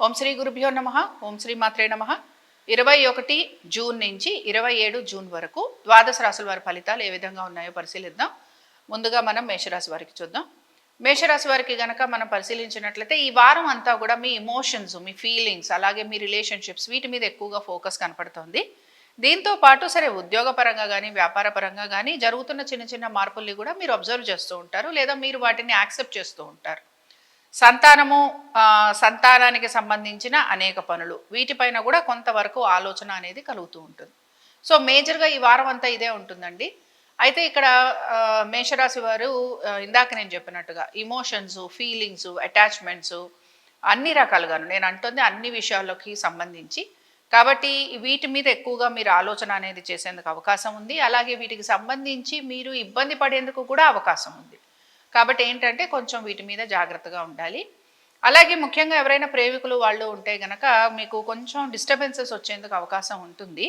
ఓం శ్రీ గురుభ్యో నమః. ఓం శ్రీ మాత్రే నమః. 21 జూన్ నుంచి 27 జూన్ వరకు ద్వాదశ రాశుల వారి ఫలితాలు ఏ విధంగా ఉన్నాయో పరిశీలిద్దాం. ముందుగా మనం మేషరాశి వారికి చూద్దాం. మేషరాశి వారికి గనక మనం పరిశీలించినట్లయితే ఈ వారం అంతా కూడా మీ ఎమోషన్స్, మీ ఫీలింగ్స్, అలాగే మీ రిలేషన్షిప్స్ వీటి మీద ఎక్కువగా ఫోకస్ కనపడుతోంది. దీంతో పాటు సరే ఉద్యోగపరంగా కానీ వ్యాపార పరంగా కానీ జరుగుతున్న చిన్న చిన్న మార్పుల్ని కూడా మీరు అబ్జర్వ్ చేస్తూ ఉంటారు, లేదా మీరు వాటిని యాక్సెప్ట్ చేస్తూ ఉంటారు. సంతానము సంతానానికి సంబంధించిన అనేక పనులు వీటిపైన కూడా కొంతవరకు ఆలోచన అనేది కలుగుతూ ఉంటుంది. సో మేజర్గా ఈ వారం అంతా ఇదే ఉంటుందండి. అయితే ఇక్కడ మేషరాశి వారు ఇందాక నేను చెప్పినట్టుగా ఇమోషన్స్, ఫీలింగ్స్, అటాచ్మెంట్స్ అన్ని రకాలుగాను నేను అంటుంది అన్ని విషయాల్లోకి సంబంధించి. కాబట్టి వీటి మీద ఎక్కువగా మీరు ఆలోచన అనేది చేసేందుకు అవకాశం ఉంది. అలాగే వీటికి సంబంధించి మీరు ఇబ్బంది పడేందుకు కూడా అవకాశం ఉంది. కాబట్టి ఏంటంటే కొంచెం వీటి మీద జాగ్రత్తగా ఉండాలి. అలాగే ముఖ్యంగా ఎవరైనా ప్రేమికులు వాళ్ళు ఉంటే గనక మీకు కొంచెం డిస్టర్బెన్సెస్ వచ్చేందుకు అవకాశం ఉంటుంది.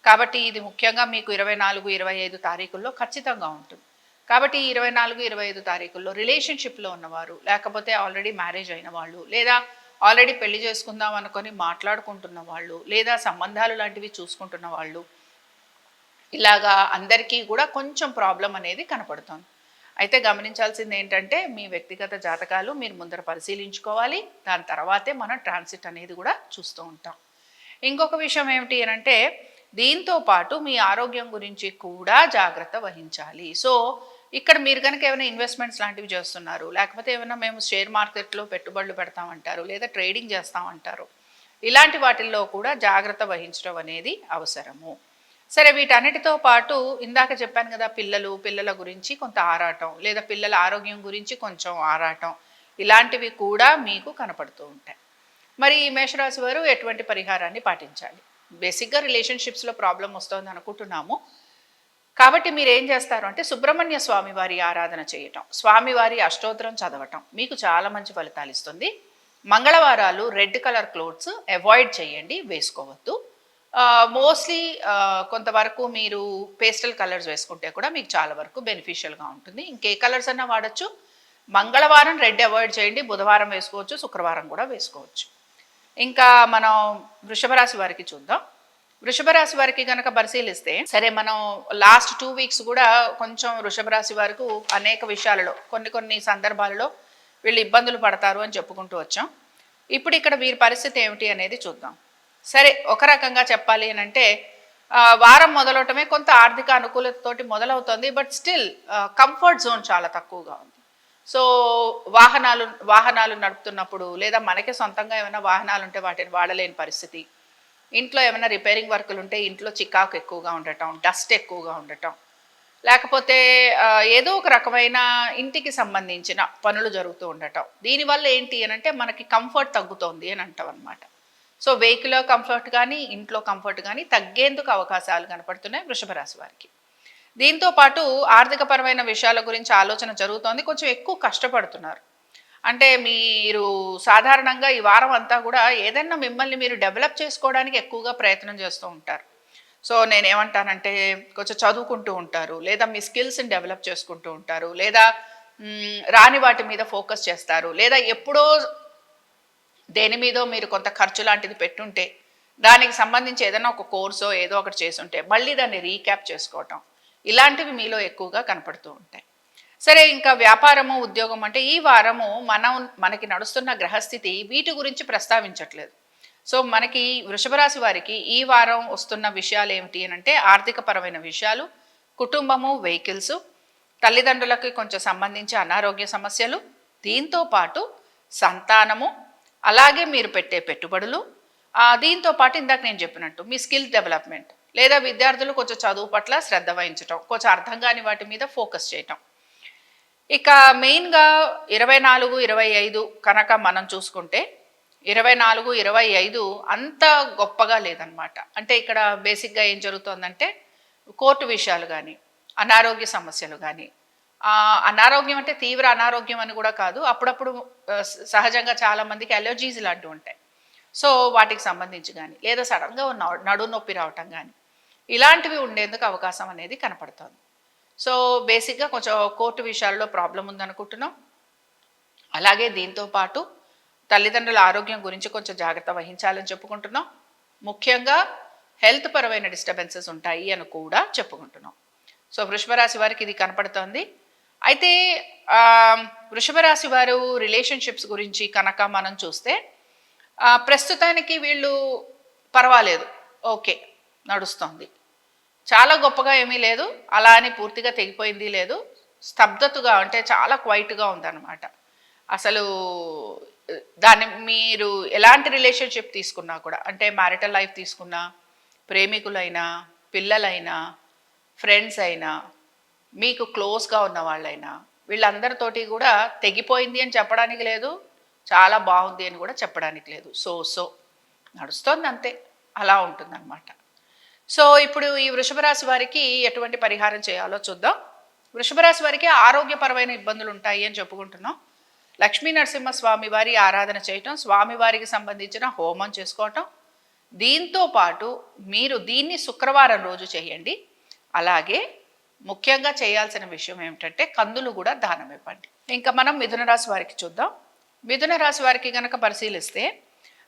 కాబట్టి ఇది ముఖ్యంగా మీకు 24, 25 తారీఖుల్లో ఖచ్చితంగా ఉంటుంది. కాబట్టి 24, 25 తారీఖుల్లో రిలేషన్షిప్లో ఉన్నవారు, లేకపోతే ఆల్రెడీ మ్యారేజ్ అయిన వాళ్ళు, లేదా ఆల్రెడీ పెళ్లి చేసుకుందాం అనుకొని మాట్లాడుకుంటున్న వాళ్ళు, లేదా సంబంధాలు లాంటివి చూసుకుంటున్న వాళ్ళు, ఇలాగా అందరికీ కూడా కొంచెం ప్రాబ్లం అనేది కనపడుతుంది. అయితే గమనించాల్సింది ఏంటంటే మీ వ్యక్తిగత జాతకాలు మీరు ముందర పరిశీలించుకోవాలి. దాని తర్వాతే మనం ట్రాన్సిట్ అనేది కూడా చూస్తూ ఉంటాం. ఇంకొక విషయం ఏమిటి అంటే దీంతో పాటు మీ ఆరోగ్యం గురించి కూడా జాగ్రత్త వహించాలి. సో ఇక్కడ మీరు కనుక ఏమైనా ఇన్వెస్ట్మెంట్స్ లాంటివి చేస్తున్నారు, లేకపోతే ఏమైనా మేము షేర్ మార్కెట్లో పెట్టుబడులు పెడతామంటారు, లేదా ట్రేడింగ్ చేస్తామంటారు, ఇలాంటి వాటిల్లో కూడా జాగ్రత్త వహించడం అనేది అవసరము. సరే వీటన్నిటితో పాటు ఇందాక చెప్పాను కదా, పిల్లల గురించి కొంత ఆరాటం, లేదా పిల్లల ఆరోగ్యం గురించి కొంచెం ఆరాటం, ఇలాంటివి కూడా మీకు కనపడుతూ ఉంటాయి. మరి ఈ మేషరాశి వారు ఎటువంటి పరిహారాన్ని పాటించాలి? బేసిక్గా రిలేషన్షిప్స్లో ప్రాబ్లం వస్తుంది అనుకుంటున్నాము. కాబట్టి మీరు ఏం చేస్తారు అంటే సుబ్రహ్మణ్య స్వామి వారి ఆరాధన చేయటం, స్వామివారి అష్టోత్తరం చదవటం మీకు చాలా మంచి ఫలితాలు ఇస్తుంది. మంగళవారాలు రెడ్ కలర్ క్లోత్స్ అవాయిడ్ చేయండి, వేసుకోవద్దు. మోస్ట్లీ కొంతవరకు మీరు పేస్టల్ కలర్స్ వేసుకుంటే కూడా మీకు చాలా వరకు బెనిఫిషియల్గా ఉంటుంది. ఇంకే కలర్స్ అన్నా వాడచ్చు. మంగళవారం రెడ్ అవాయిడ్ చేయండి, బుధవారం వేసుకోవచ్చు, శుక్రవారం కూడా వేసుకోవచ్చు. ఇంకా మనం వృషభ రాశి వారికి చూద్దాం. వృషభ రాశి వారికి కనుక పరిశీలిస్తే సరే మనం లాస్ట్ 2 వీక్స్ కూడా కొంచెం వృషభ రాశి వారికి అనేక విషయాలలో కొన్ని సందర్భాలలో వీళ్ళు ఇబ్బందులు పడతారు అని చెప్పుకుంటూ వచ్చాం. ఇప్పుడు ఇక్కడ వీరి పరిస్థితి ఏమిటి అనేది చూద్దాం. సరే ఒక రకంగా చెప్పాలి అని అంటే వారం మొదలవటమే కొంత ఆర్థిక అనుకూలతతోటి మొదలవుతుంది. బట్ స్టిల్ కంఫర్ట్ జోన్ చాలా తక్కువగా ఉంది. సో వాహనాలు నడుపుతున్నప్పుడు, లేదా మనకే సొంతంగా ఏమైనా వాహనాలు ఉంటే వాటిని వాడలేని పరిస్థితి, ఇంట్లో ఏమైనా రిపేరింగ్ వర్కులు ఉంటే ఇంట్లో చికాకు ఎక్కువగా ఉండటం, డస్ట్ ఎక్కువగా ఉండటం, లేకపోతే ఏదో ఒక రకమైన ఇంటికి సంబంధించిన పనులు జరుగుతూ ఉండటం, దీనివల్ల ఏంటి అని అంటే మనకి కంఫర్ట్ తగ్గుతోంది అని అంటాం అనమాట. సో వెహికల్లో కంఫర్ట్ కానీ ఇంట్లో కంఫర్ట్ కానీ తగ్గేందుకు అవకాశాలు కనపడుతున్నాయి వృషభ రాశి వారికి. దీంతో పాటు ఆర్థికపరమైన విషయాల గురించి ఆలోచన జరుగుతోంది. కొంచెం ఎక్కువ కష్టపడుతున్నారు. అంటే మీరు సాధారణంగా ఈ వారం అంతా కూడా ఏదైనా మిమ్మల్ని మీరు డెవలప్ చేసుకోవడానికి ఎక్కువగా ప్రయత్నం చేస్తూ ఉంటారు. సో నేనేమంటానంటే కొంచెం చదువుకుంటూ ఉంటారు, లేదా మీ స్కిల్స్ని డెవలప్ చేసుకుంటూ ఉంటారు, లేదా రాని వాటి మీద ఫోకస్ చేస్తారు, లేదా ఎప్పుడో దేని మీదో మీరు కొంత ఖర్చు లాంటిది పెట్టుంటే దానికి సంబంధించి ఏదైనా ఒక కోర్సో ఏదో ఒకటి చేసుంటే మళ్ళీ దాన్ని రీక్యాప్ చేసుకోవటం, ఇలాంటివి మీలో ఎక్కువగా కనపడుతూ ఉంటాయి. సరే ఇంకా వ్యాపారము, ఉద్యోగం అంటే ఈ వారము మనకి నడుస్తున్న గ్రహస్థితి వీటి గురించి ప్రస్తావించట్లేదు. సో మనకి వృషభ రాశి వారికి ఈ వారం వస్తున్న విషయాలు ఏమిటి అని అంటే ఆర్థికపరమైన విషయాలు, కుటుంబము, వెహికల్స్, తల్లిదండ్రులకి కొంచెం సంబంధించి అనారోగ్య సమస్యలు, దీంతో పాటు సంతానము, అలాగే మీరు పెట్టే పెట్టుబడులు, దీంతో పాటు ఇందాక నేను చెప్పినట్టు మీ స్కిల్ డెవలప్మెంట్, లేదా విద్యార్థులు కొంచెం చదువు పట్ల శ్రద్ధ వహించటం, కొంచెం అర్థం కాని వాటి మీద ఫోకస్ చేయటం. ఇక మెయిన్గా 24, 25 కనుక మనం చూసుకుంటే 24, 25 అంత గొప్పగా లేదనమాట. అంటే ఇక్కడ బేసిక్గా ఏం జరుగుతుందంటే కోర్టు విషయాలు కానీ, అనారోగ్య సమస్యలు కానీ, అనారోగ్యం అంటే తీవ్ర అనారోగ్యం అని కూడా కాదు, అప్పుడప్పుడు సహజంగా చాలామందికి అలర్జీస్ లాంటివి ఉంటాయి. సో వాటికి సంబంధించి కానీ, లేదా సడన్గా నడుము నొప్పి రావటం కానీ, ఇలాంటివి ఉండేందుకు అవకాశం అనేది కనపడుతుంది. సో బేసిక్గా కొంచెం కోర్టు విషయాల్లో ప్రాబ్లం ఉందనుకుంటున్నాం. అలాగే దీంతో పాటు తల్లిదండ్రుల ఆరోగ్యం గురించి కొంచెం జాగ్రత్త వహించాలని చెప్పుకుంటున్నాం. ముఖ్యంగా హెల్త్ పరమైన డిస్టర్బెన్సెస్ ఉంటాయి అని కూడా చెప్పుకుంటున్నాం. సో వృషభ రాశి వారికి ఇది కనపడుతోంది. అయితే వృషభ రాశి వారు రిలేషన్షిప్స్ గురించి కనుక మనం చూస్తే ప్రస్తుతానికి వీళ్ళు పర్వాలేదు, ఓకే, నడుస్తోంది. చాలా గొప్పగా ఏమీ లేదు, అలా అని పూర్తిగా తెగిపోయింది లేదు, స్తబ్దతగా అంటే చాలా క్వైట్గా ఉందన్నమాట. అసలు దాన్ని మీరు ఎలాంటి రిలేషన్షిప్ తీసుకున్నా కూడా, అంటే మ్యారిటల్ లైఫ్ తీసుకున్నా, ప్రేమికులైనా, పిల్లలైనా, ఫ్రెండ్స్ అయినా, మీకు క్లోజ్గా ఉన్న వాళ్ళైనా, వీళ్ళందరితోటి కూడా తెగిపోయింది అని చెప్పడానికి లేదు, చాలా బాగుంది అని కూడా చెప్పడానికి లేదు. సో నడుస్తోంది అంతే, అలా ఉంటుందన్నమాట. సో ఇప్పుడు ఈ వృషభ రాశి వారికి ఎటువంటి పరిహారం చేయాలో చూద్దాం. వృషభ రాశి వారికి ఆరోగ్యపరమైన ఇబ్బందులు ఉంటాయి అని చెప్పుకుంటున్నాం. లక్ష్మీ నరసింహస్వామి వారి ఆరాధన చేయటం, స్వామివారికి సంబంధించిన హోమం చేసుకోవటం, దీంతో పాటు మీరు దీన్ని శుక్రవారం రోజు చేయండి. అలాగే ముఖ్యంగా చేయాల్సిన విషయం ఏమిటంటే కందులు కూడా దానం ఇవ్వండి. ఇంకా మనం మిథున రాశి వారికి చూద్దాం. మిథున రాశి వారికి కనుక పరిశీలిస్తే,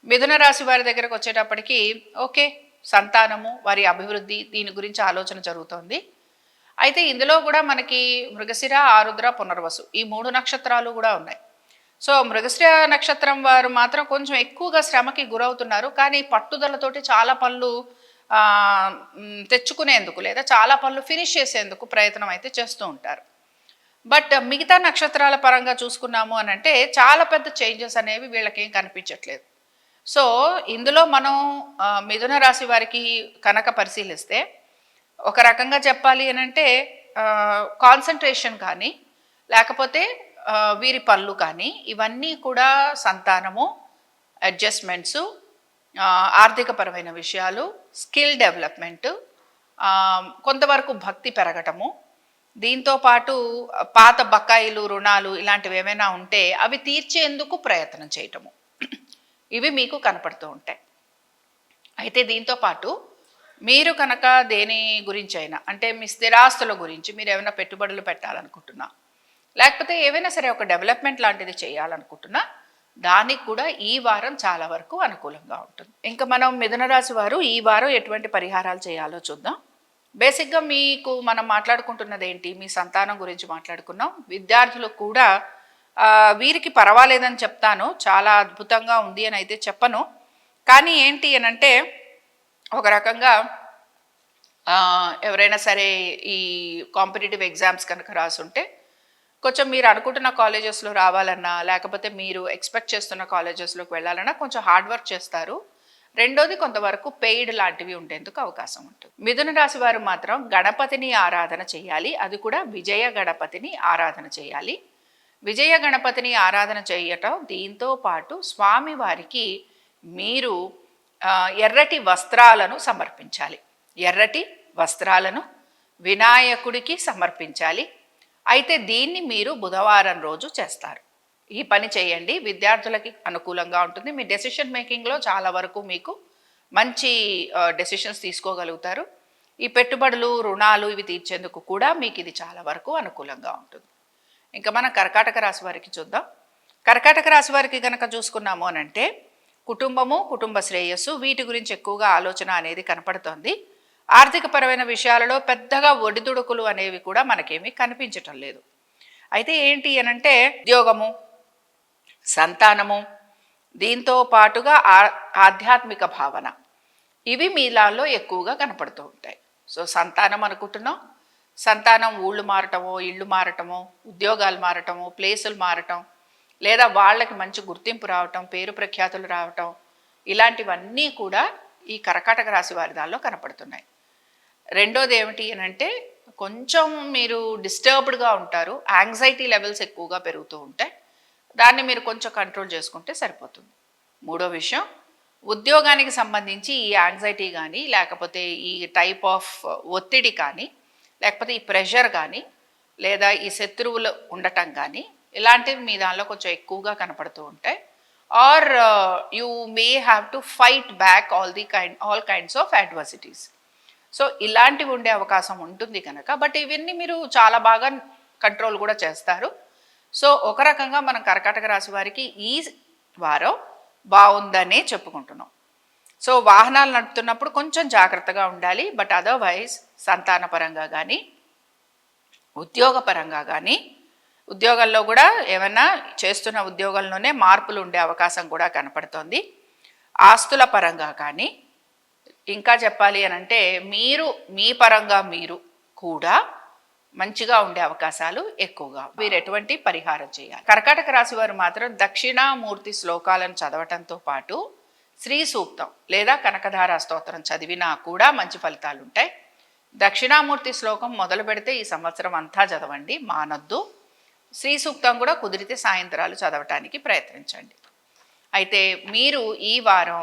మిథున రాశి వారి దగ్గరకు వచ్చేటప్పటికి ఓకే, సంతానము, వారి అభివృద్ధి, దీని గురించి ఆలోచన జరుగుతోంది. అయితే ఇందులో కూడా మనకి మృగశిర, ఆరుద్ర, పునర్వసు ఈ 3 నక్షత్రాలు కూడా ఉన్నాయి. సో మృగశిర నక్షత్రం వారు మాత్రం కొంచెం ఎక్కువగా శ్రమకి గురవుతున్నారు, కానీ పట్టుదలతోటి చాలా పనులు తెచ్చుకునేందుకు లేదా చాలా పనులు ఫినిష్ చేసేందుకు ప్రయత్నం అయితే చేస్తూ ఉంటారు. బట్ మిగతా నక్షత్రాల పరంగా చూసుకున్నాము అని అంటే చాలా పెద్ద చేంజెస్ అనేవి వీళ్ళకేం కనిపించట్లేదు. సో ఇందులో మనం మిథున రాశి వారికి కనుక పరిశీలిస్తే, ఒక రకంగా చెప్పాలి అని అంటే కాన్సన్ట్రేషన్ కానీ, లేకపోతే వీరి పనులు కానీ, ఇవన్నీ కూడా సంతానము, అడ్జస్ట్మెంట్సు, ఆర్థికపరమైన విషయాలు, స్కిల్ డెవలప్మెంటు, కొంతవరకు భక్తి పెరగటము, దీంతో పాటు పాత బకాయిలు, రుణాలు ఇలాంటివి ఏమైనా ఉంటే అవి తీర్చేందుకు ప్రయత్నం చేయటము, ఇవి మీకు కనపడుతూ ఉంటాయి. అయితే దీంతో పాటు మీరు కనుక దేని గురించి అయినా, అంటే మీ స్థిరాస్తుల గురించి మీరు ఏమైనా పెట్టుబడులు పెట్టాలనుకుంటున్నా, లేకపోతే ఏవైనా సరే ఒక డెవలప్మెంట్ లాంటిది చేయాలనుకుంటున్నా, దానికి కూడా ఈ వారం చాలా వరకు అనుకూలంగా ఉంటుంది. ఇంకా మనం మిథున రాశి వారు ఈ వారం ఎటువంటి పరిహారాలు చేయాలో చూద్దాం. బేసిక్గా మీకు మనం మాట్లాడుకుంటున్నది ఏంటి, మీ సంతానం గురించి మాట్లాడుకున్నాం. విద్యార్థులు కూడా వీరికి పర్వాలేదని చెప్తాను, చాలా అద్భుతంగా ఉంది అని అయితే చెప్పను. కానీ ఏంటి అని అంటే, ఒక రకంగా ఎవరైనా సరే ఈ కాంపిటేటివ్ ఎగ్జామ్స్ కనుక రాసుంటే కొంచెం మీరు అనుకుంటున్న కాలేజెస్లో రావాలన్నా, లేకపోతే మీరు ఎక్స్పెక్ట్ చేస్తున్న కాలేజెస్లోకి వెళ్ళాలన్నా కొంచెం హార్డ్ వర్క్ చేస్తారు. రెండోది, కొంతవరకు పెయిడ్ లాంటివి ఉండేందుకు అవకాశం ఉంటుంది. మిథున రాశి వారు మాత్రం గణపతిని ఆరాధన చేయాలి, అది కూడా విజయ గణపతిని ఆరాధన చేయాలి. విజయ గణపతిని ఆరాధన చేయటం, దీంతో పాటు స్వామివారికి మీరు ఎర్రటి వస్త్రాలను సమర్పించాలి. ఎర్రటి వస్త్రాలను వినాయకుడికి సమర్పించాలి. అయితే దీన్ని మీరు బుధవారం రోజు చేస్తారు. ఈ పని చేయండి, విద్యార్థులకి అనుకూలంగా ఉంటుంది. మీ డెసిషన్ మేకింగ్లో చాలా వరకు మీకు మంచి డెసిషన్స్ తీసుకోగలుగుతారు. ఈ పెట్టుబడులు, రుణాలు ఇవి తీర్చేందుకు కూడా మీకు ఇది చాలా వరకు అనుకూలంగా ఉంటుంది. ఇంకా మనం కర్కాటక రాశి వారికి చూద్దాం. కర్కాటక రాశి వారికి కనుక చూసుకున్నాము అని అంటే, కుటుంబము, కుటుంబ శ్రేయస్సు, వీటి గురించి ఎక్కువగా ఆలోచన అనేది కనపడుతోంది. ఆర్థికపరమైన విషయాలలో పెద్దగా ఒడిదుడుకులు అనేవి కూడా మనకేమీ కనిపించటం లేదు. అయితే ఏంటి అనంటే, ఉద్యోగము, సంతానము, దీంతో పాటుగా ఆధ్యాత్మిక భావన, ఇవి మీలాల్లో ఎక్కువగా కనపడుతూ ఉంటాయి. సో సంతానం అనుకుంటున్నాం, సంతానం ఊళ్ళు మారటమో, ఇళ్ళు మారటమో, ఉద్యోగాలు మారటమో, ప్లేసులు మారటం, లేదా వాళ్ళకి మంచి గుర్తింపు రావటం, పేరు ప్రఖ్యాతులు రావటం, ఇలాంటివన్నీ కూడా ఈ కర్కాటక రాశి వారి దానిలో కనపడుతున్నాయి. రెండోది ఏమిటి అని అంటే, కొంచెం మీరు డిస్టర్బ్డ్గా ఉంటారు, యాంగ్జైటీ లెవెల్స్ ఎక్కువగా పెరుగుతూ ఉంటాయి. దాన్ని మీరు కొంచెం కంట్రోల్ చేసుకుంటే సరిపోతుంది. మూడో విషయం, ఉద్యోగానికి సంబంధించి ఈ యాంగ్జైటీ కానీ, లేకపోతే ఈ టైప్ ఆఫ్ ఒత్తిడి కానీ, లేకపోతే ఈ ప్రెషర్ కానీ, లేదా ఈ శత్రువులు ఉండటం కానీ, ఇలాంటివి మీ దానిలో కొంచెం ఎక్కువగా కనపడుతూ ఉంటాయి. Or you may have to fight back all kinds of adversities. So ఇలాంటివి ఉండే అవకాశం ఉంటుంది కనుక, బట్ ఇవన్నీ మీరు చాలా బాగా కంట్రోల్ కూడా చేస్తారు. సో ఒక రకంగా మనం కర్కాటక రాశి వారికి ఈ వారం బాగుందనే చెప్పుకుంటున్నాం. సో వాహనాలు నడుపుతున్నప్పుడు కొంచెం జాగ్రత్తగా ఉండాలి. బట్ అదర్వైజ్ సంతానపరంగా కానీ ఉద్యోగపరంగా కానీ, ఉద్యోగాల్లో కూడా ఏమైనా చేస్తున్న ఉద్యోగంలోనే మార్పులు ఉండే అవకాశం కూడా కనపడుతోంది. ఆస్తుల పరంగా కానీ, ఇంకా చెప్పాలి అని అంటే మీ పరంగా మీరు కూడా మంచిగా ఉండే అవకాశాలు ఎక్కువగా. మీరు ఎటువంటి పరిహారం చేయాలి? కర్కాటక రాశి వారు మాత్రం దక్షిణామూర్తి శ్లోకాలను చదవటంతో పాటు శ్రీ సూక్తం లేదా కనకధార స్తోత్రం చదివినా కూడా మంచి ఫలితాలు ఉంటాయి. దక్షిణామూర్తి శ్లోకం మొదలు పెడితే ఈ సంవత్సరం అంతా చదవండి, మానొద్దు. శ్రీ సూక్తం కూడా కుదిరితే సాయంత్రాలు చదవటానికి ప్రయత్నించండి. అయితే మీరు ఈ వారం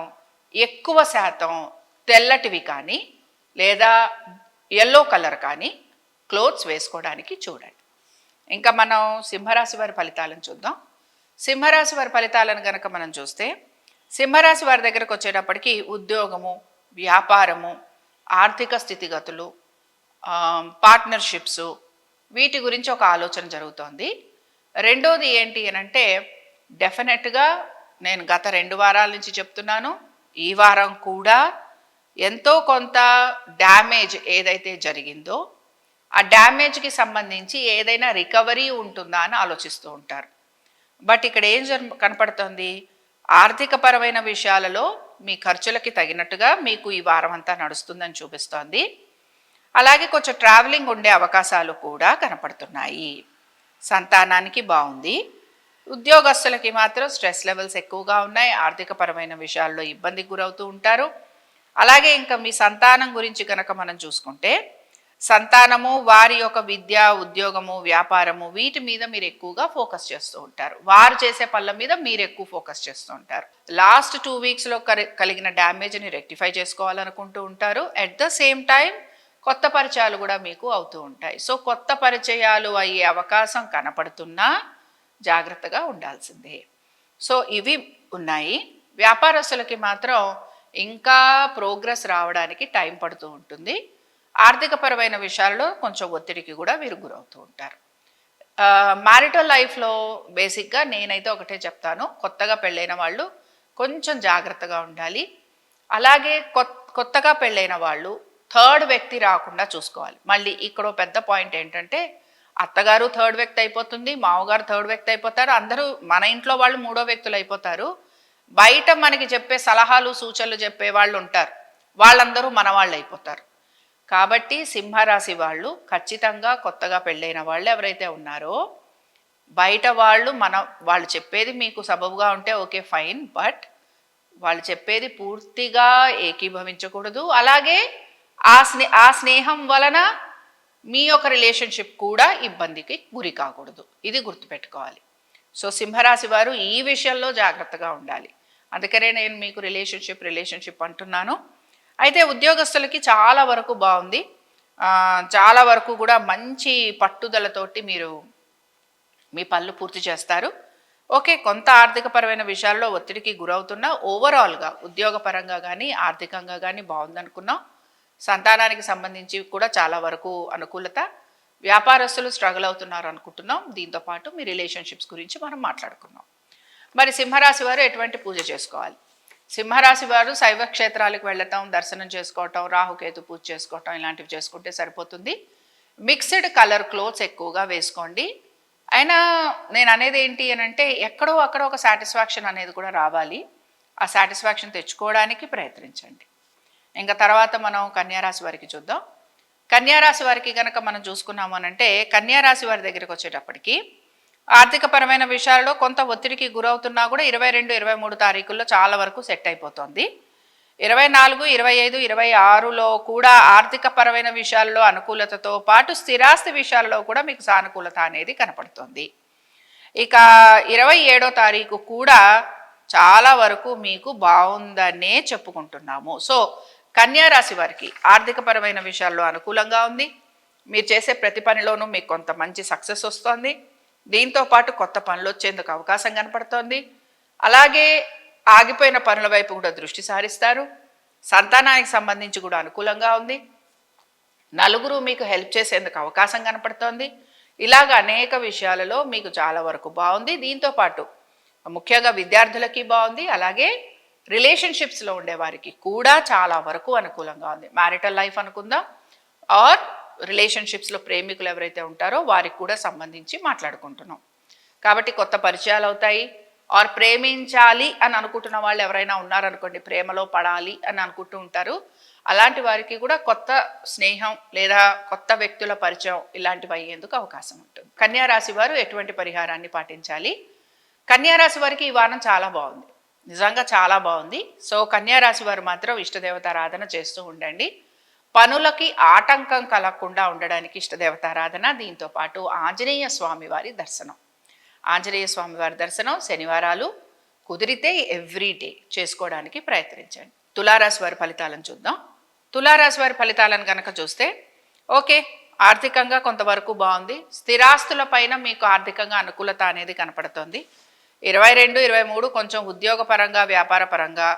ఎక్కువ శాతం తెల్లటివి కానీ లేదా ఎల్లో కలర్ కానీ క్లోత్స్ వేసుకోవడానికి చూడండి. ఇంకా మనం సింహరాశి వారి ఫలితాలను చూద్దాం. సింహరాశి వారి ఫలితాలను కనుక మనం చూస్తే, సింహరాశి వారి దగ్గరకు వచ్చేటప్పటికి ఉద్యోగము, వ్యాపారము, ఆర్థిక స్థితిగతులు, పార్ట్నర్షిప్స్, వీటి గురించి ఒక ఆలోచన జరుగుతోంది. రెండోది ఏంటి అని అంటే, డెఫినెట్గా నేను గత 2 వారాల నుంచి చెప్తున్నాను, ఈ వారం కూడా ఎంతో కొంత డ్యామేజ్ ఏదైతే జరిగిందో ఆ డ్యామేజ్కి సంబంధించి ఏదైనా రికవరీ ఉంటుందా అని ఆలోచిస్తూ ఉంటారు. బట్ ఇక్కడ ఏం కనపడుతోంది, ఆర్థికపరమైన విషయాలలో మీ ఖర్చులకి తగినట్టుగా మీకు ఈ వారం అంతా నడుస్తుందని చూపిస్తోంది. అలాగే కొంచెం ట్రావెలింగ్ ఉండే అవకాశాలు కూడా కనపడుతున్నాయి. సంతానానికి బాగుంది. ఉద్యోగస్తులకి మాత్రం స్ట్రెస్ లెవెల్స్ ఎక్కువగా ఉన్నాయి, ఆర్థికపరమైన విషయాల్లో ఇబ్బందికి గురవుతూ ఉంటారు. అలాగే ఇంకా మీ సంతానం గురించి కనుక మనం చూసుకుంటే, సంతానము, వారి యొక్క విద్య, ఉద్యోగము, వ్యాపారము, వీటి మీద మీరు ఎక్కువగా ఫోకస్ చేస్తూ ఉంటారు. వారు చేసే పనుల మీద మీరు ఎక్కువ ఫోకస్ చేస్తూ ఉంటారు. లాస్ట్ 2 వీక్స్లో కలిగిన డ్యామేజ్ని రెక్టిఫై చేసుకోవాలనుకుంటూ ఉంటారు. అట్ ద సేమ్ టైం కొత్త పరిచయాలు కూడా మీకు అవుతూ ఉంటాయి. సో కొత్త పరిచయాలు అయ్యే అవకాశం కనపడుతున్నా జాగ్రత్తగా ఉండాల్సిందే. సో ఇవి ఉన్నాయి. వ్యాపారస్తులకి మాత్రం ఇంకా ప్రోగ్రెస్ రావడానికి టైం పడుతూ ఉంటుంది. ఆర్థికపరమైన విషయాల్లో కొంచెం ఒత్తిడికి కూడా వీరు గురవుతూ ఉంటారు. మ్యారిటల్ లైఫ్లో బేసిక్గా నేనైతే ఒకటే చెప్తాను, కొత్తగా పెళ్ళైన వాళ్ళు కొంచెం జాగ్రత్తగా ఉండాలి. అలాగే కొత్తగా పెళ్ళైన వాళ్ళు థర్డ్ వ్యక్తి రాకుండా చూసుకోవాలి. మళ్ళీ ఇక్కడ పెద్ద పాయింట్ ఏంటంటే, అత్తగారు థర్డ్ వ్యక్తి అయిపోతుంది, మామగారు థర్డ్ వ్యక్తి అయిపోతారు, అందరూ మన ఇంట్లో వాళ్ళు 3వ వ్యక్తులు అయిపోతారు. బయట మనకి చెప్పే సలహాలు సూచనలు చెప్పే వాళ్ళు ఉంటారు, వాళ్ళందరూ మన వాళ్ళు అయిపోతారు. కాబట్టి సింహరాశి వాళ్ళు ఖచ్చితంగా కొత్తగా పెళ్ళైన వాళ్ళు ఎవరైతే ఉన్నారో, బయట వాళ్ళు చెప్పేది మీకు సబబుగా ఉంటే ఓకే ఫైన్, బట్ వాళ్ళు చెప్పేది పూర్తిగా ఏకీభవించకూడదు. అలాగే ఆ స్నేహం వలన మీ యొక్క రిలేషన్షిప్ కూడా ఇబ్బందికి గురి కాకూడదు. ఇది గుర్తుపెట్టుకోవాలి. సో సింహరాశి వారు ఈ విషయంలో జాగ్రత్తగా ఉండాలి. అందుకనే నేను మీకు రిలేషన్షిప్ అంటున్నాను. అయితే ఉద్యోగస్తులకి చాలా వరకు బాగుంది. చాలా వరకు కూడా మంచి పట్టుదలతోటి మీరు మీ పనులు పూర్తి చేస్తారు. ఓకే, కొంత ఆర్థికపరమైన విషయాల్లో ఒత్తిడికి గురవుతున్నా ఓవరాల్గా ఉద్యోగపరంగా కానీ ఆర్థికంగా కానీ బాగుందనుకున్నాం. సంతానానికి సంబంధించి కూడా చాలా వరకు అనుకూలత. వ్యాపారస్తులు స్ట్రగుల్ అవుతున్నారు అనుకుంటున్నాం. దీంతోపాటు మీ రిలేషన్షిప్స్ గురించి మనం మాట్లాడుకున్నాం. మరి సింహరాశి వారు ఎటువంటి పూజ చేసుకోవాలి? సింహరాశి వారు శైవ క్షేత్రాలకు వెళ్ళటం, దర్శనం చేసుకోవటం, రాహుకేతు పూజ చేసుకోవటం, ఇలాంటివి చేసుకుంటే సరిపోతుంది. మిక్స్డ్ కలర్ క్లోత్స్ ఎక్కువగా వేసుకోండి. అయినా నేను అనేది ఏంటి అని అంటే, ఎక్కడో అక్కడ ఒక సాటిస్ఫాక్షన్ అనేది కూడా రావాలి. ఆ సాటిస్ఫాక్షన్ తెచ్చుకోవడానికి ప్రయత్నించండి. ఇంకా తర్వాత మనం కన్యారాశి వారికి చూద్దాం. కన్యారాశి వారికి కనుక మనం చూసుకున్నాము అని అంటే, కన్యారాశి వారి దగ్గరికి వచ్చేటప్పటికి ఆర్థికపరమైన విషయాల్లో కొంత ఒత్తిడికి గురవుతున్నా కూడా 22, 23 తారీఖుల్లో చాలా వరకు సెట్ అయిపోతుంది. 24, 25, 26లో కూడా ఆర్థికపరమైన విషయాల్లో అనుకూలతతో పాటు స్థిరాస్తి విషయాల్లో కూడా మీకు సానుకూలత అనేది కనపడుతుంది. ఇక 27వ తారీఖు కూడా చాలా వరకు మీకు బాగుందనే చెప్పుకుంటున్నాము. సో కన్యారాశి వారికి ఆర్థికపరమైన విషయాల్లో అనుకూలంగా ఉంది. మీరు చేసే ప్రతి పనిలోనూ మీకు కొంత మంచి సక్సెస్ వస్తుంది. దీంతోపాటు కొత్త పనులు వచ్చేందుకు అవకాశం కనపడుతోంది. అలాగే ఆగిపోయిన పనుల వైపు కూడా దృష్టి సారిస్తారు. సంతానానికి సంబంధించి కూడా అనుకూలంగా ఉంది. నలుగురు మీకు హెల్ప్ చేసేందుకు అవకాశం కనపడుతోంది. ఇలాగ అనేక విషయాలలో మీకు చాలా వరకు బాగుంది. దీంతోపాటు ముఖ్యంగా విద్యార్థులకి బాగుంది, అలాగే రిలేషన్షిప్స్లో ఉండేవారికి కూడా చాలా వరకు అనుకూలంగా ఉంది. మ్యారిటల్ లైఫ్ అనుకుందాం, ఆర్ రిలేషన్షిప్స్లో ప్రేమికులు ఎవరైతే ఉంటారో వారికి కూడా సంబంధించి మాట్లాడుకుంటున్నాం. కాబట్టి కొత్త పరిచయాలు అవుతాయి. ఆర్ ప్రేమించాలి అని అనుకుంటున్న వాళ్ళు ఎవరైనా ఉన్నారనుకోండి, ప్రేమలో పడాలి అని అనుకుంటూ ఉంటారు, అలాంటి వారికి కూడా కొత్త స్నేహం లేదా కొత్త వ్యక్తుల పరిచయం ఇలాంటివి అయ్యేందుకు అవకాశం ఉంటుంది. కన్యా రాశి వారు ఎటువంటి పరిహారాన్ని పాటించాలి? కన్యా రాశి వారికి ఈ వారం చాలా బాగుంది, నిజంగా చాలా బాగుంది. సో కన్యా రాశి వారు మాత్రం ఇష్టదేవతారాధన చేస్తూ ఉండండి. పనులకి ఆటంకం కలగకుండా ఉండడానికి ఇష్టదేవతారాధన, దీంతో పాటు ఆంజనేయ స్వామి వారి దర్శనం. ఆంజనేయ స్వామి వారి దర్శనం శనివారాలు కుదిరితే ఎవ్రీడే చేసుకోవడానికి ప్రయత్నించండి. తులారాశి వారి ఫలితాలను చూద్దాం. తులారాశి వారి ఫలితాలను కనుక చూస్తే ఓకే, ఆర్థికంగా కొంతవరకు బాగుంది. స్థిరాస్తుల పైన మీకు ఆర్థికంగా అనుకూలత అనేది కనపడుతుంది. 22, 23 కొంచెం ఉద్యోగపరంగా వ్యాపార పరంగా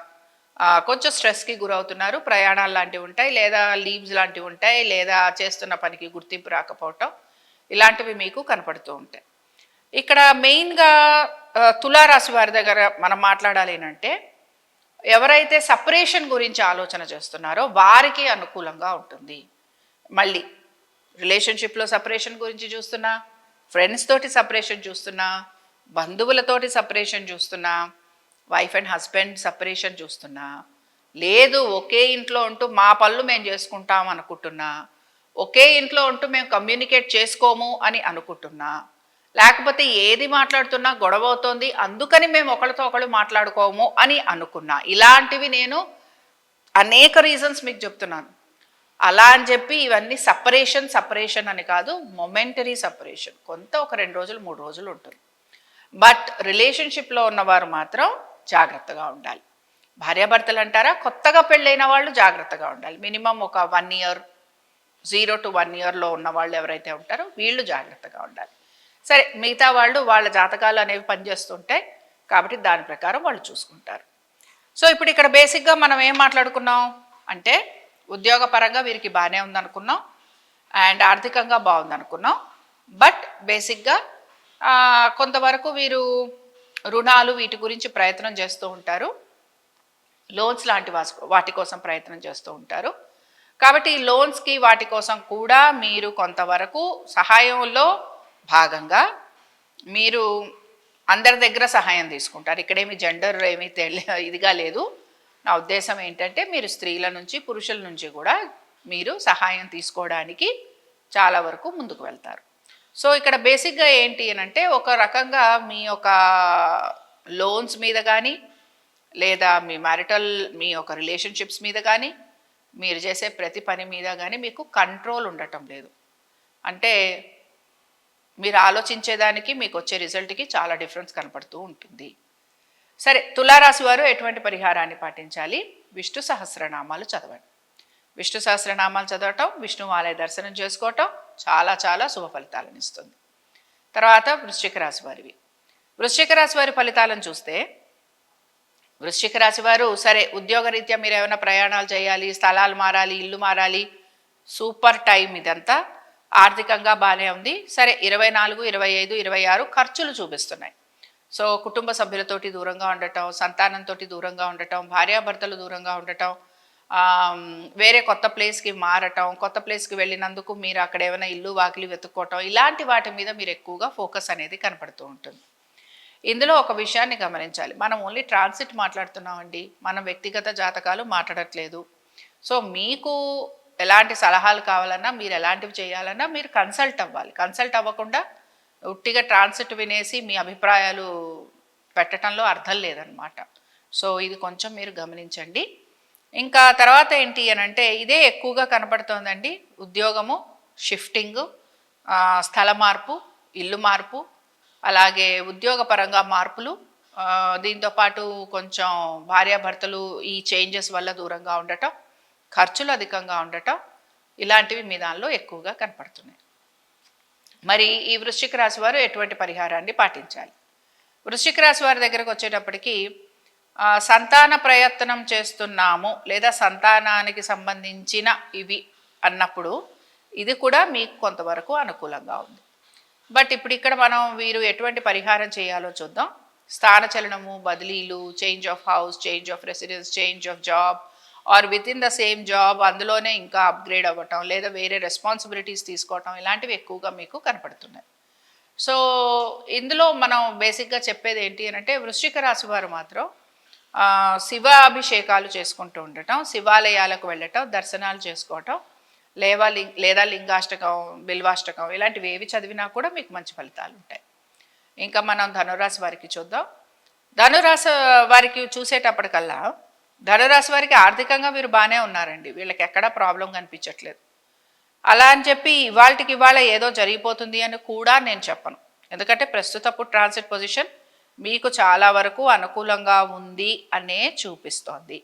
కొంచెం స్ట్రెస్కి గురవుతున్నారు. ప్రయాణాలు లాంటివి ఉంటాయి, లేదా లీవ్స్ లాంటివి ఉంటాయి, లేదా చేస్తున్న పనికి గుర్తింపు రాకపోవటం ఇలాంటివి మీకు కనపడుతూ ఉంటాయి. ఇక్కడ మెయిన్గా తులారాశి వారి దగ్గర మనం మాట్లాడాలి అంటే, ఎవరైతే సపరేషన్ గురించి ఆలోచన చేస్తున్నారో వారికి అనుకూలంగా ఉంటుంది. మళ్ళీ రిలేషన్షిప్లో సపరేషన్ గురించి చూస్తున్నా, ఫ్రెండ్స్ తోటి సపరేషన్ చూస్తున్నా, బంధువులతోటి సపరేషన్ చూస్తున్నా, వైఫ్ అండ్ హస్బెండ్ సపరేషన్ చూస్తున్నా, లేదు ఒకే ఇంట్లో ఉంటూ మా పనులు మేము చేసుకుంటాం అనుకుంటున్నా, ఒకే ఇంట్లో ఉంటూ మేము కమ్యూనికేట్ చేసుకోము అని అనుకుంటున్నా, లేకపోతే ఏది మాట్లాడుతున్నా గొడవ అవుతోంది అందుకని మేము ఒకరితో ఒకళ్ళు మాట్లాడుకోము అని అనుకున్నా, ఇలాంటివి నేను అనేక రీజన్స్ మీకు చెప్తున్నాను. అలా అని చెప్పి ఇవన్నీ సపరేషన్ అని కాదు, మొమెంటరీ సపరేషన్, కొంత ఒక 2 రోజులు 3 రోజులు ఉంటుంది. బట్ రిలేషన్షిప్లో ఉన్నవారు మాత్రం జాగ్రత్తగా ఉండాలి. భార్యాభర్తలు అంటారా, కొత్తగా పెళ్ళైన వాళ్ళు జాగ్రత్తగా ఉండాలి. మినిమం ఒక 1 ఇయర్, 0 to 1 ఇయర్లో ఉన్న వాళ్ళు ఎవరైతే ఉంటారో వీళ్ళు జాగ్రత్తగా ఉండాలి. సరే, మిగతా వాళ్ళు వాళ్ళ జాతకాలు అనేవి పనిచేస్తుంటాయి కాబట్టి దాని ప్రకారం వాళ్ళు చూసుకుంటారు. సో ఇప్పుడు ఇక్కడ బేసిక్గా మనం ఏం మాట్లాడుకున్నాం అంటే, ఉద్యోగపరంగా వీరికి బాగానే ఉందనుకున్నాం అండ్ ఆర్థికంగా బాగుందనుకున్నాం. బట్ బేసిక్గా కొంతవరకు వీరు రుణాలు వీటి గురించి ప్రయత్నం చేస్తూ ఉంటారు, లోన్స్ లాంటి వాటి కోసం ప్రయత్నం చేస్తూ ఉంటారు. కాబట్టి ఈ లోన్స్కి వాటి కోసం కూడా మీరు కొంతవరకు సహాయంలో భాగంగా మీరు అందరి దగ్గర సహాయం తీసుకుంటారు. ఇక్కడేమి జెండర్ ఏమీ ఇదిగా లేదు. నా ఉద్దేశం ఏంటంటే, మీరు స్త్రీల నుంచి పురుషుల నుంచి కూడా మీరు సహాయం తీసుకోవడానికి చాలా వరకు ముందుకు వెళ్తారు. సో ఇక్కడ బేసిక్గా ఏంటి అని అంటే, ఒక రకంగా మీ యొక్క లోన్స్ మీద కానీ లేదా మీ యొక్క రిలేషన్షిప్స్ మీద కానీ మీరు చేసే ప్రతి పని మీద కానీ మీకు కంట్రోల్ ఉండటం లేదు. అంటే మీరు ఆలోచించేదానికి మీకు వచ్చే రిజల్ట్కి చాలా డిఫరెన్స్ కనపడుతూ ఉంటుంది. సరే, తులారాశి వారు ఎటువంటి పరిహారాన్ని పాటించాలి? విష్ణు సహస్రనామాలు చదవండి. విష్ణు సహస్రనామాలు చదవటం, విష్ణు ఆలయ దర్శనం చేసుకోవటం చాలా చాలా శుభ ఫలితాలను ఇస్తుంది. తర్వాత వృశ్చిక రాశి వారివి. వృశ్చిక రాశి వారి ఫలితాలను చూస్తే, వృశ్చిక రాశి వారు సరే ఉద్యోగరీత్యా మీరు ఏమైనా ప్రయాణాలు చేయాలి, స్థలాలు మారాలి, ఇల్లు మారాలి, సూపర్ టైం ఇదంతా. ఆర్థికంగా బాగానే ఉంది. సరే 24, 25, 26 ఖర్చులు చూపిస్తున్నాయి. సో కుటుంబ సభ్యులతోటి దూరంగా ఉండటం, సంతానంతో దూరంగా ఉండటం, భార్యాభర్తలు దూరంగా ఉండటం, వేరే కొత్త ప్లేస్కి మారటం, కొత్త ప్లేస్కి వెళ్ళినందుకు మీరు అక్కడ ఏమైనా ఇల్లు వాకిలి వెతుక్కోవటం, ఇలాంటి వాటి మీద మీరు ఎక్కువగా ఫోకస్ అనేది కనపడుతూ ఉంటుంది. ఇందులో ఒక విషయాన్ని గమనించాలి, మనం ఓన్లీ ట్రాన్సిట్ మాట్లాడుతున్నామండి, మనం వ్యక్తిగత జాతకాలు మాట్లాడట్లేదు. సో మీకు ఎలాంటి సలహాలు కావాలన్నా, మీరు ఎలాంటివి చేయాలన్నా మీరు కన్సల్ట్ అవ్వాలి. కన్సల్ట్ అవ్వకుండా ఉట్టిగా ట్రాన్సిట్ వినేసి మీ అభిప్రాయాలు పెట్టడంలో అర్థం లేదనమాట. సో ఇది కొంచెం మీరు గమనించండి. ఇంకా తర్వాత ఏంటి అని అంటే, ఇదే ఎక్కువగా కనపడుతోందండి. ఉద్యోగము, షిఫ్టింగు, స్థల మార్పు, ఇల్లు మార్పు, అలాగే ఉద్యోగపరంగా మార్పులు, దీంతోపాటు కొంచెం భార్యాభర్తలు ఈ చేంజెస్ వల్ల దూరంగా ఉండటం, ఖర్చులు అధికంగా ఉండటం, ఇలాంటివి మీ దానిలో ఎక్కువగా కనపడుతున్నాయి. మరి ఈ వృశ్చిక రాశి వారు ఎటువంటి పరిహారాన్ని పాటించాలి? వృశ్చిక రాశి వారి దగ్గరకు వచ్చేటప్పటికి, సంతాన ప్రయత్నం చేస్తున్నాము లేదా సంతానానికి సంబంధించిన ఇవి అన్నప్పుడు ఇది కూడా మీకు కొంతవరకు అనుకూలంగా ఉంది. బట్ ఇప్పుడు ఇక్కడ మనం వీరు ఎటువంటి పరిహారం చేయాలో చూద్దాం. స్థానచలనము, బదిలీలు, change of house, change of residence, change of job or with in the same job అందులోనే ఇంకా అప్గ్రేడ్ అవ్వటం లేదా వేరే రెస్పాన్సిబిలిటీస్ తీసుకోవటం ఇలాంటివి ఎక్కువగా మీకు కనపడుతున్నాయి. సో ఇందులో మనం బేసిక్గా చెప్పేది ఏంటి అని అంటే వృశ్చిక రాశి వారు మాత్రం శివ అభిషేకాలు చేసుకుంటూ ఉండటం, శివాలయాలకు వెళ్ళటం, దర్శనాలు చేసుకోవటం, లేదా లింగాష్టకం, బిల్వాష్టకం ఇలాంటివి ఏవి చదివినా కూడా మీకు మంచి ఫలితాలు ఉంటాయి. ఇంకా మనం ధనురాశి వారికి చూద్దాం. ధనురాశి వారికి చూసేటప్పటికల్లా ధనురాశి వారికి ఆర్థికంగా వీరు బాగానే ఉన్నారండి, వీళ్ళకి ఎక్కడా ప్రాబ్లం కనిపించట్లేదు. అలా అని చెప్పి ఇవాళకి ఇవాళ ఏదో జరిగిపోతుంది అని కూడా నేను చెప్పను. ఎందుకంటే ప్రస్తుతపు ట్రాన్సిట్ పొజిషన్ మీకు చాలా వరకు అనుకూలంగా ఉంది అనే చూపిస్తోంది.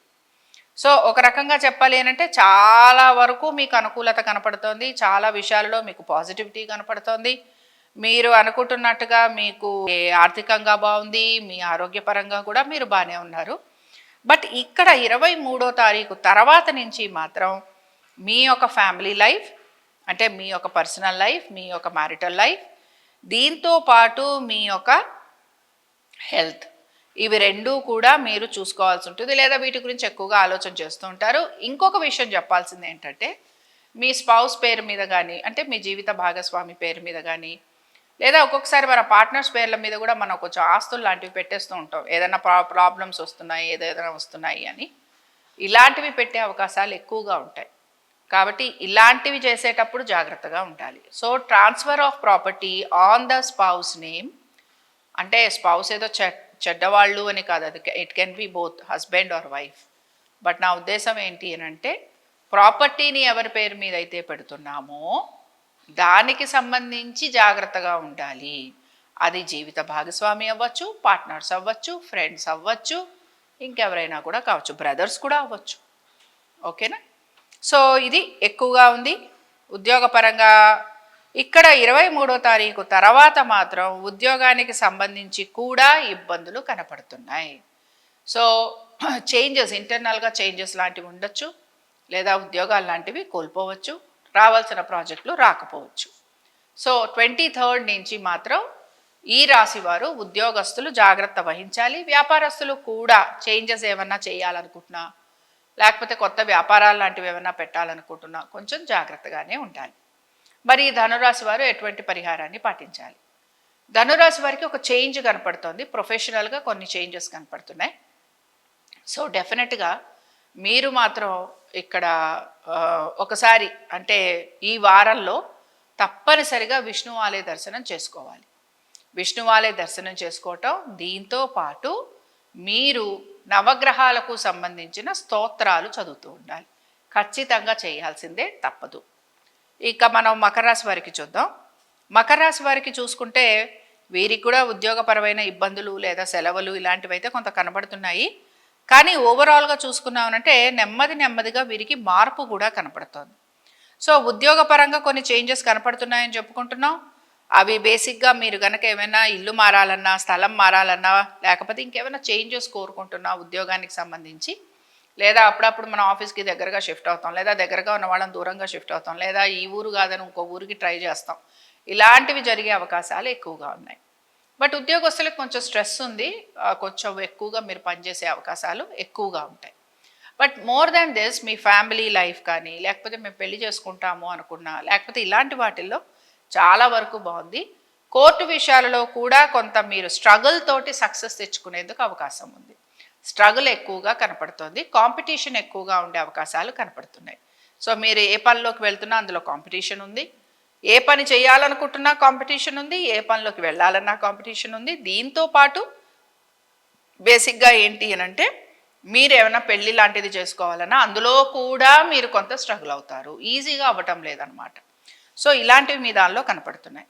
సో ఒక రకంగా చెప్పాలి అంటే చాలా వరకు మీకు అనుకూలత కనపడుతోంది, చాలా విషయాలలో మీకు పాజిటివిటీ కనపడుతోంది. మీరు అనుకుంటున్నట్టుగా మీకు ఆర్థికంగా బాగుంది, మీ ఆరోగ్యపరంగా కూడా మీరు బాగానే ఉన్నారు. బట్ ఇక్కడ 23వ తారీఖు తర్వాత నుంచి మాత్రం మీ యొక్క ఫ్యామిలీ లైఫ్ అంటే మీ యొక్క పర్సనల్ లైఫ్, మీ యొక్క మ్యారిటల్ లైఫ్, దీంతో పాటు మీ యొక్క హెల్త్, ఇవి రెండూ కూడా మీరు చూసుకోవాల్సి ఉంటుంది, లేదా వీటి గురించి ఎక్కువగా ఆలోచన చేస్తూ ఉంటారు. ఇంకొక విషయం చెప్పాల్సింది ఏంటంటే మీ స్పౌస్ పేరు మీద కానీ అంటే మీ జీవిత భాగస్వామి పేరు మీద కానీ లేదా ఒక్కొక్కసారి మన పార్ట్నర్స్ పేర్ల మీద కూడా మనం కొంచెం ఆస్తులు లాంటివి పెట్టేస్తూ ఉంటాం. ఏదైనా ప్రాబ్లమ్స్ వస్తున్నాయి, ఏదైనా వస్తున్నాయి అని ఇలాంటివి పెట్టే అవకాశాలు ఎక్కువగా ఉంటాయి. కాబట్టి ఇలాంటివి చేసేటప్పుడు జాగ్రత్తగా ఉండాలి. So transfer of property on the spouse name అంటే స్పౌస్ ఏదో చెడ్డవాళ్ళు అని కాదు, అది it can be both husband or wife. But నా ఉద్దేశం ఏంటి అని అంటే ప్రాపర్టీని ఎవరి పేరు మీద అయితే పెడుతున్నామో దానికి సంబంధించి జాగ్రత్తగా ఉండాలి. అది జీవిత భాగస్వామి అవ్వచ్చు, పార్ట్నర్స్ అవ్వచ్చు, ఫ్రెండ్స్ అవ్వచ్చు, ఇంకెవరైనా కూడా కావచ్చు, బ్రదర్స్ కూడా అవ్వచ్చు. ఓకేనా? సో ఇది ఎక్కువగా ఉంది. ఉద్యోగపరంగా ఇక్కడ 23వ తారీఖు తర్వాత మాత్రం ఉద్యోగానికి సంబంధించి కూడా ఇబ్బందులు కనపడుతున్నాయి. సో చేంజెస్, ఇంటర్నల్గా చేంజెస్ లాంటివి ఉండొచ్చు, లేదా ఉద్యోగాలు లాంటివి కోల్పోవచ్చు, రావాల్సిన ప్రాజెక్టులు రాకపోవచ్చు. సో 23rd నుంచి మాత్రం ఈ రాశి వారు ఉద్యోగస్తులు జాగ్రత్త వహించాలి. వ్యాపారస్తులు కూడా చేంజెస్ ఏమన్నా చేయాలనుకుంటున్నా, లేకపోతే కొత్త వ్యాపారాలు లాంటివి ఏమన్నా పెట్టాలనుకుంటున్నా కొంచెం జాగ్రత్తగానే ఉండాలి. మరి ధనురాశి వారు ఎటువంటి పరిహారాన్ని పాటించాలి? ధనురాశి వారికి ఒక చేంజ్ కనపడుతుంది, ప్రొఫెషనల్గా కొన్ని చేంజెస్ కనపడుతున్నాయి. సో డెఫినెట్గా మీరు మాత్రం ఇక్కడ ఒకసారి అంటే ఈ వారంలో తప్పనిసరిగా విష్ణు ఆలయ దర్శనం చేసుకోవాలి. విష్ణు ఆలయ దర్శనం చేసుకోవటం, దీంతో పాటు మీరు నవగ్రహాలకు సంబంధించిన స్తోత్రాలు చదువుతూ ఉండాలి. ఖచ్చితంగా చేయాల్సిందే, తప్పదు. ఇక మనం మకర రాశి వారికి చూద్దాం. మకర రాశి వారికి చూసుకుంటే వీరికి కూడా ఉద్యోగపరమైన ఇబ్బందులు లేదా సెలవులు ఇలాంటివి అయితే కొంత కనబడుతున్నాయి. కానీ ఓవరాల్గా చూసుకున్నామనంటే నెమ్మదిగా వీరికి మార్పు కూడా కనపడుతోంది. సో ఉద్యోగపరంగా కొన్ని చేంజెస్ కనపడుతున్నాయని చెప్పుకుంటున్నాం. అవి బేసిక్గా మీరు కనుక ఏమైనా ఇల్లు మారాలన్నా, స్థలం మారాలన్నా, లేకపోతే ఇంకేమైనా చేంజెస్ కోరుకుంటున్నా ఉద్యోగానికి సంబంధించి, లేదా అప్పుడప్పుడు మన ఆఫీస్కి దగ్గరగా షిఫ్ట్ అవుతాం, లేదా దగ్గరగా ఉన్న వాళ్ళని దూరంగా షిఫ్ట్ అవుతాం, లేదా ఈ ఊరు కాదని ఇంకో ఊరికి ట్రై చేస్తాం, ఇలాంటివి జరిగే అవకాశాలు ఎక్కువగా ఉన్నాయి. బట్ ఉద్యోగస్తులకు కొంచెం స్ట్రెస్ ఉంది, కొంచెం ఎక్కువగా మీరు పనిచేసే అవకాశాలు ఎక్కువగా ఉంటాయి. But more than this me family life కానీ, లేకపోతే మేము పెళ్లి చేసుకుంటాము అనుకున్నా, లేకపోతే ఇలాంటి వాటిల్లో చాలా వరకు బాగుంది. కోర్టు విషయాలలో కూడా కొంత మీరు స్ట్రగుల్ తోటి సక్సెస్ తెచ్చుకునేందుకు అవకాశం ఉంది. స్ట్రగుల్ ఎక్కువగా కనపడుతుంది, కాంపిటీషన్ ఎక్కువగా ఉండే అవకాశాలు కనపడుతున్నాయి. సో మీరు ఏ పనిలోకి వెళ్తున్నా అందులో కాంపిటీషన్ ఉంది, ఏ పని చేయాలనుకుంటున్నా కాంపిటీషన్ ఉంది, ఏ పనిలోకి వెళ్ళాలన్నా కాంపిటీషన్ ఉంది. దీంతో పాటు బేసిక్గా ఏంటి అని అంటే మీరు ఏమైనా పెళ్ళి లాంటిది చేసుకోవాలన్నా అందులో కూడా మీరు కొంత స్ట్రగుల్ అవుతారు, ఈజీగా అవ్వటం లేదనమాట. సో ఇలాంటివి మీ దానిలో కనపడుతున్నాయి.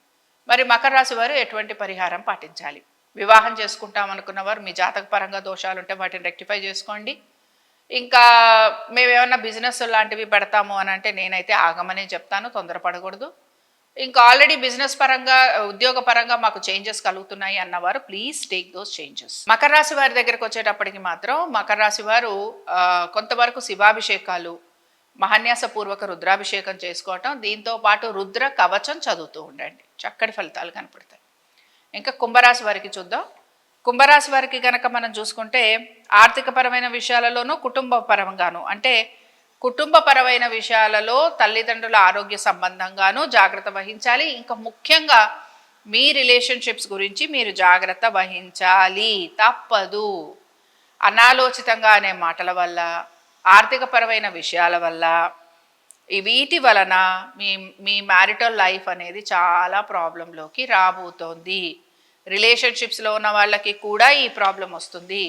మరి మకర రాశి వారు ఎటువంటి పరిహారం పాటించాలి? వివాహం చేసుకుంటాం అనుకున్న వారు మీ జాతక పరంగా దోషాలు ఉంటే వాటిని రెక్టిఫై చేసుకోండి. ఇంకా మేమేమన్నా బిజినెస్ లాంటివి పెడతాము అని అంటే నేనైతే ఆగమనే చెప్తాను, తొందరపడకూడదు. ఇంకా ఆల్రెడీ బిజినెస్ పరంగా, ఉద్యోగ పరంగా మాకు చేంజెస్ కలుగుతున్నాయి అన్నవారు please take those changes. Makar రాశి వారి దగ్గరకు వచ్చేటప్పటికి మాత్రం మకర రాశి వారు కొంతవరకు శివాభిషేకాలు, మహాన్యాసపూర్వక రుద్రాభిషేకం చేసుకోవటం, దీంతో పాటు రుద్ర కవచం చదువుతూ ఉండండి, చక్కటి ఫలితాలు కనపడతాయి. ఇంకా కుంభరాశి వారికి చూద్దాం. కుంభరాశి వారికి కనుక మనం చూసుకుంటే ఆర్థికపరమైన విషయాలలోనూ కుటుంబపరంగాను అంటే కుటుంబపరమైన విషయాలలో తల్లిదండ్రుల ఆరోగ్య సంబంధంగానూ జాగ్రత్త వహించాలి. ఇంకా ముఖ్యంగా మీ రిలేషన్షిప్స్ గురించి మీరు జాగ్రత్త వహించాలి, తప్పదు. అనాలోచితంగా అనే మాటల వల్ల, ఆర్థికపరమైన విషయాల వల్ల, వీటి వలన మీ మీ మ్యారిటల్ లైఫ్ అనేది చాలా ప్రాబ్లంలోకి రాబోతోంది. రిలేషన్షిప్స్లో ఉన్న వాళ్ళకి కూడా ఈ ప్రాబ్లం వస్తుంది,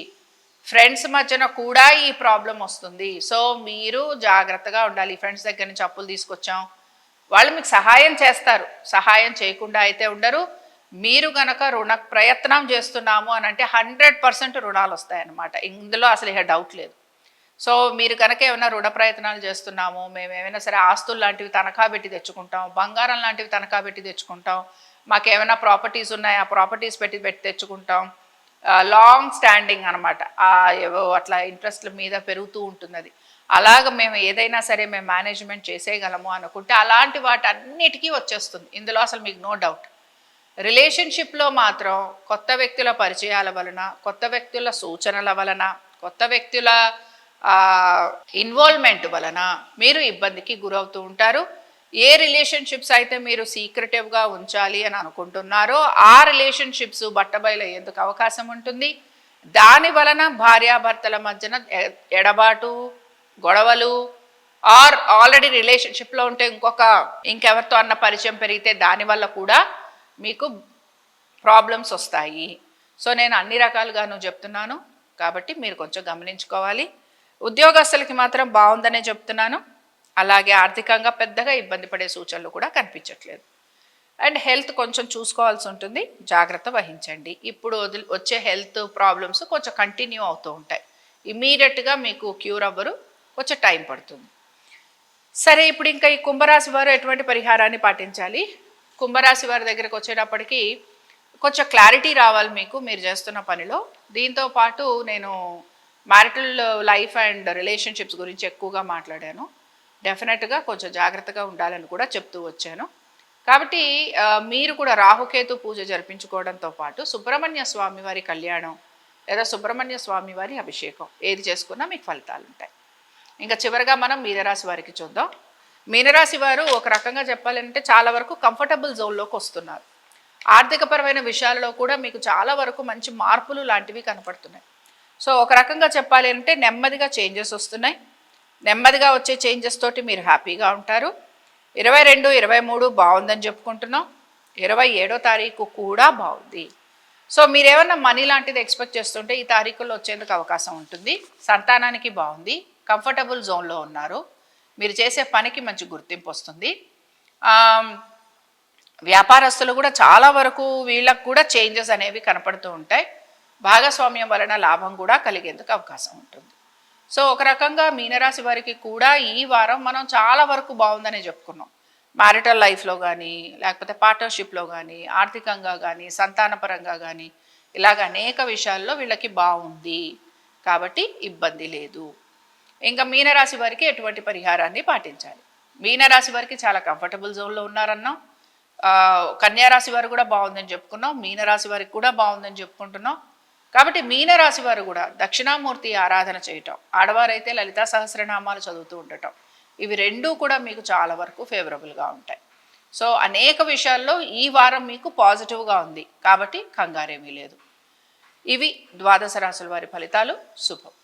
ఫ్రెండ్స్ మధ్యన కూడా ఈ ప్రాబ్లం వస్తుంది. సో మీరు జాగ్రత్తగా ఉండాలి. ఫ్రెండ్స్ దగ్గర నుంచి అప్పులు తీసుకొచ్చాం, వాళ్ళు మీకు సహాయం చేస్తారు, సహాయం చేయకుండా అయితే ఉండరు. మీరు గనక రుణ ప్రయత్నం చేస్తున్నాము అని అంటే 100% రుణాలు వస్తాయన్నమాట. ఇందులో అసలు ఇక డౌట్ లేదు. సో మీరు కనుక ఏమైనా రుణ ప్రయత్నాలు చేస్తున్నాము, మేము ఏమైనా సరే ఆస్తులు లాంటివి తనఖా పెట్టి తెచ్చుకుంటాం, బంగారం లాంటివి తనఖా పెట్టి తెచ్చుకుంటాం, మాకేమైనా ప్రాపర్టీస్ ఉన్నాయి ఆ ప్రాపర్టీస్ పెట్టి తెచ్చుకుంటాం, లాంగ్ స్టాండింగ్ అనమాట, ఏవో అట్లా ఇంట్రెస్ట్ల మీద పెరుగుతూ ఉంటుంది. అది అలాగ మేము ఏదైనా సరే మేము మేనేజ్మెంట్ చేసేయగలము అనుకుంటే అలాంటి వాటన్నిటికీ వచ్చేస్తుంది. ఇందులో అసలు మీకు నో డౌట్. రిలేషన్షిప్లో మాత్రం కొత్త వ్యక్తుల పరిచయాల వలన, కొత్త వ్యక్తుల సూచనల వలన, కొత్త వ్యక్తుల ఇన్వాల్వ్మెంట్ వలన మీరు ఇబ్బందికి గురవుతూ ఉంటారు. ఏ రిలేషన్షిప్స్ అయితే మీరు సీక్రెటివ్గా ఉంచాలి అని అనుకుంటున్నారో ఆ రిలేషన్షిప్స్ బట్టబయలయ్యేందుకు అవకాశం ఉంటుంది. దాని వలన భార్యాభర్తల మధ్యన ఎడబాటు, గొడవలు, ఆర్ ఆల్రెడీ రిలేషన్షిప్లో ఉంటే ఇంకెవరితో అన్న పరిచయం పెరిగితే దానివల్ల కూడా మీకు ప్రాబ్లమ్స్ వస్తాయి. సో నేను అన్ని రకాలుగాను చెప్తున్నాను కాబట్టి మీరు కొంచెం గమనించుకోవాలి. ఉద్యోగస్తులకి మాత్రం బాగుందనే చెప్తున్నాను. అలాగే ఆర్థికంగా పెద్దగా ఇబ్బంది పడే సూచనలు కూడా కనిపించట్లేదు. అండ్ హెల్త్ కొంచెం చూసుకోవాల్సి ఉంటుంది, జాగ్రత్త వహించండి. ఇప్పుడు వచ్చే హెల్త్ ప్రాబ్లమ్స్ కొంచెం కంటిన్యూ అవుతూ ఉంటాయి, ఇమీడియట్గా మీకు క్యూర్ అవ్వరు, కొంచెం టైం పడుతుంది. సరే, ఇప్పుడు ఇంకా ఈ కుంభరాశి వారు ఎటువంటి పరిహారాన్ని పాటించాలి? కుంభరాశి వారి దగ్గరకు వచ్చేటప్పటికి కొంచెం క్లారిటీ రావాలి మీకు మీరు చేస్తున్న పనిలో. దీంతో పాటు నేను మ్యారిటల్ లైఫ్ అండ్ రిలేషన్షిప్స్ గురించి ఎక్కువగా మాట్లాడాను. డెఫినెట్గా కొంచెం జాగ్రత్తగా ఉండాలని కూడా చెప్తూ వచ్చాను. కాబట్టి మీరు కూడా రాహుకేతు పూజ జరిపించుకోవడంతో పాటు సుబ్రహ్మణ్య స్వామి వారి కళ్యాణం లేదా సుబ్రహ్మణ్య స్వామి వారి అభిషేకం ఏది చేసుకున్నా మీకు ఫలితాలు ఉంటాయి. ఇంకా చివరిగా మనం మీనరాశి వారికి చూద్దాం. మీనరాశి వారు ఒక రకంగా చెప్పాలంటే చాలా వరకు కంఫర్టబుల్ జోన్లోకి వస్తున్నారు. ఆర్థికపరమైన విషయాలలో కూడా మీకు చాలా వరకు మంచి మార్పులు లాంటివి కనపడుతున్నాయి. సో ఒక రకంగా చెప్పాలి అంటే నెమ్మదిగా చేంజెస్ వస్తున్నాయి. నెమ్మదిగా వచ్చే చేంజెస్ తోటి మీరు హ్యాపీగా ఉంటారు. 22, 23 బాగుందని చెప్పుకుంటున్నాం. 27వ తారీఖు కూడా బాగుంది. సో మీరేమన్నా మనీ లాంటిది ఎక్స్పెక్ట్ చేస్తుంటే ఈ తారీఖుల్లో వచ్చేందుకు అవకాశం ఉంటుంది. సంతానానికి బాగుంది, కంఫర్టబుల్ జోన్లో ఉన్నారు, మీరు చేసే పనికి మంచి గుర్తింపు వస్తుంది. వ్యాపారస్తులు కూడా చాలా వరకు వీళ్ళకు కూడా చేంజెస్ అనేవి కనపడుతూ ఉంటాయి. భాగస్వామ్యం వలన లాభం కూడా కలిగేందుకు అవకాశం ఉంటుంది. సో ఒక రకంగా మీనరాశి వారికి కూడా ఈ వారం మనం చాలా వరకు బాగుందనే చెప్పుకున్నాం. మ్యారిటల్ లైఫ్లో కానీ, లేకపోతే పార్ట్నర్షిప్లో కానీ, ఆర్థికంగా కానీ, సంతానపరంగా కానీ, ఇలాగ అనేక విషయాల్లో వీళ్ళకి బాగుంది కాబట్టి ఇబ్బంది లేదు. ఇంకా మీనరాశి వారికి ఎటువంటి పరిహారాన్ని పాటించాలి? మీనరాశి వారికి చాలా కంఫర్టబుల్ జోన్లో ఉన్నారన్నాం. కన్యారాశి వారు కూడా బాగుందని చెప్పుకున్నాం, మీనరాశి వారికి కూడా బాగుందని చెప్పుకుంటున్నాం. కాబట్టి మీనరాశి వారు కూడా దక్షిణామూర్తి ఆరాధన చేయటం, ఆడవారైతే లలితా సహస్రనామాలు చదువుతూ ఉండటం, ఇవి రెండూ కూడా మీకు చాలా వరకు ఫేవరబుల్గా ఉంటాయి. సో అనేక విషయాల్లో ఈ వారం మీకు పాజిటివ్గా ఉంది కాబట్టి కంగారేమీ లేదు. ఇవి ద్వాదశ రాశుల వారి ఫలితాలు. శుభం.